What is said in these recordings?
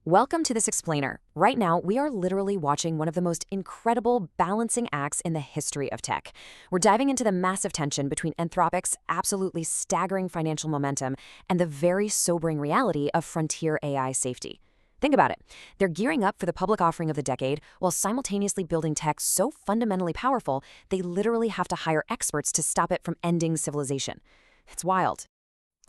Welcome to this explainer. Right now, we are literally watching one of the most incredible balancing acts in the history of tech. We're diving into the massive tension between Anthropic's absolutely staggering financial momentum and the very sobering reality of frontier AI safety. Think about it. They're gearing up for the public offering of the decade while simultaneously building tech so fundamentally powerful, they literally have to hire experts to stop it from ending civilization. It's wild.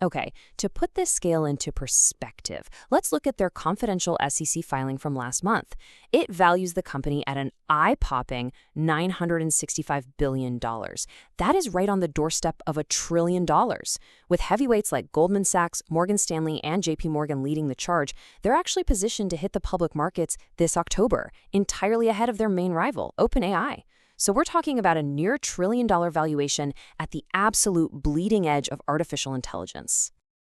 Okay, to put this scale into perspective, let's look at their confidential SEC filing from last month. It values the company at an eye-popping $965 billion. That is right on the doorstep of $1 trillion. With heavyweights like Goldman Sachs, Morgan Stanley, and JP Morgan leading the charge, they're actually positioned to hit the public markets this October, entirely ahead of their main rival, OpenAI. So we're talking about a near $1 trillion valuation at the absolute bleeding edge of artificial intelligence.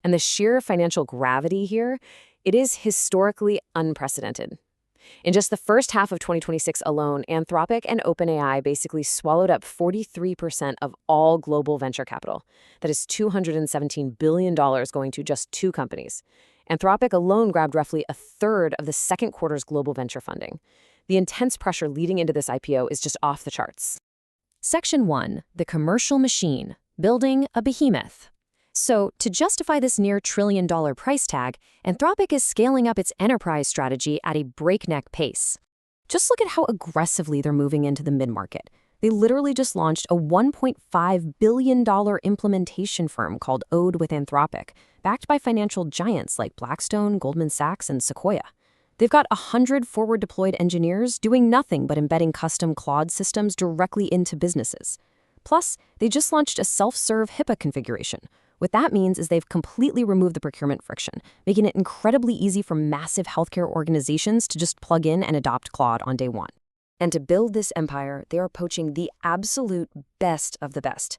And the sheer financial gravity here, it is historically unprecedented. In just the first half of 2026 alone, Anthropic and OpenAI basically swallowed up 43% of all global venture capital. That is $217 billion going to just two companies. Anthropic alone grabbed roughly a third of the second quarter's global venture funding. The intense pressure leading into this IPO is just off the charts. Section 1. The commercial machine. Building a behemoth. So, to justify this near $1 trillion price tag, Anthropic is scaling up its enterprise strategy at a breakneck pace. Just look at how aggressively they're moving into the mid-market. They literally just launched a $1.5 billion implementation firm called Ode with Anthropic, backed by financial giants like Blackstone, Goldman Sachs, and Sequoia. They've got 100 forward-deployed engineers doing nothing but embedding custom Claude systems directly into businesses. Plus, they just launched a self-serve HIPAA configuration. What that means is they've completely removed the procurement friction, making it incredibly easy for massive healthcare organizations to just plug in and adopt Claude on day one. And to build this empire, they are poaching the absolute best of the best.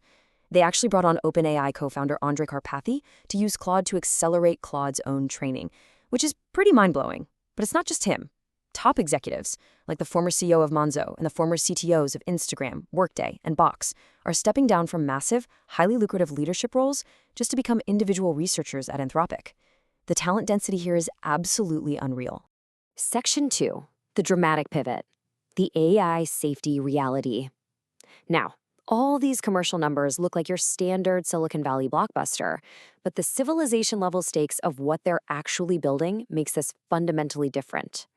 They actually brought on OpenAI co-founder Andrej Karpathy to use Claude to accelerate Claude's own training, which is pretty mind-blowing. But it's not just him. Top executives, like the former CEO of Monzo and the former CTOs of Instagram, Workday, and Box, are stepping down from massive, highly lucrative leadership roles just to become individual researchers at Anthropic. The talent density here is absolutely unreal. Section 2. The dramatic pivot. The AI safety reality. Now, all these commercial numbers look like your standard Silicon Valley blockbuster, but the civilization-level stakes of what they're actually building makes this fundamentally different.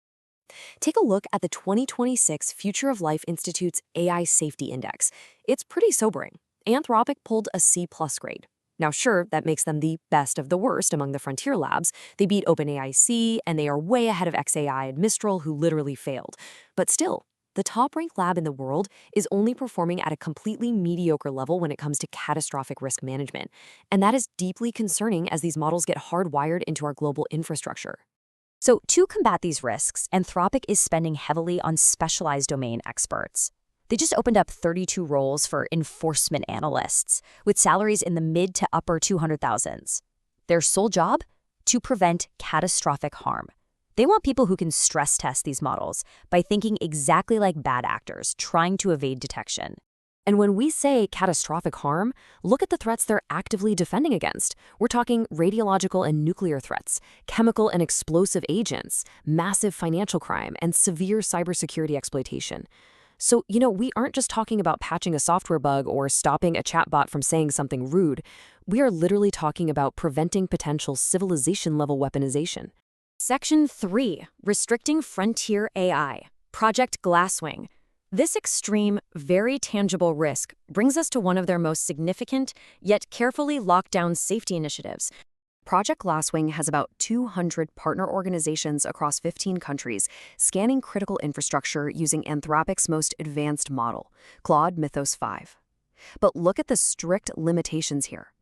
Take a look at the 2026 Future of Life Institute's AI Safety Index. It's pretty sobering. Anthropic pulled a C+ grade. Now sure, that makes them the best of the worst among the frontier labs. They beat OpenAI C, and they are way ahead of xAI and Mistral, who literally failed. But still, the top-ranked lab in the world is only performing at a completely mediocre level when it comes to catastrophic risk management. And that is deeply concerning as these models get hardwired into our global infrastructure. So to combat these risks, Anthropic is spending heavily on specialized domain experts. They just opened up 32 roles for enforcement analysts, with salaries in the mid to upper 200,000s. Their sole job? To prevent catastrophic harm. They want people who can stress test these models by thinking exactly like bad actors trying to evade detection. And when we say catastrophic harm, look at the threats they're actively defending against. We're talking radiological and nuclear threats, chemical and explosive agents, massive financial crime, and severe cybersecurity exploitation. So, we aren't just talking about patching a software bug or stopping a chatbot from saying something rude. We are literally talking about preventing potential civilization-level weaponization. Section 3. Restricting Frontier AI. Project Glasswing. This extreme, very tangible risk brings us to one of their most significant, yet carefully locked down safety initiatives. Project Glasswing has about 200 partner organizations across 15 countries, scanning critical infrastructure using Anthropic's most advanced model, Claude Mythos 5. But look at the strict limitations here.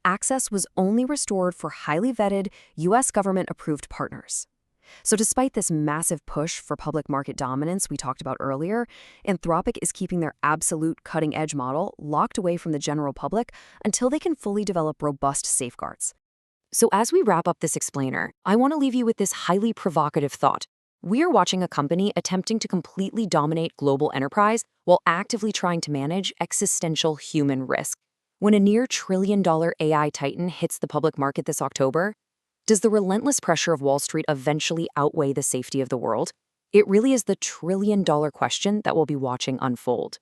Access was only restored for highly vetted, U.S. government-approved partners. So despite this massive push for public market dominance we talked about earlier, Anthropic is keeping their absolute cutting-edge model locked away from the general public until they can fully develop robust safeguards. So as we wrap up this explainer, I want to leave you with this highly provocative thought. We are watching a company attempting to completely dominate global enterprise while actively trying to manage existential human risk. When a near $1 trillion AI titan hits the public market this October, Does the relentless pressure of Wall Street eventually outweigh the safety of the world? It really is the trillion-dollar question that we'll be watching unfold.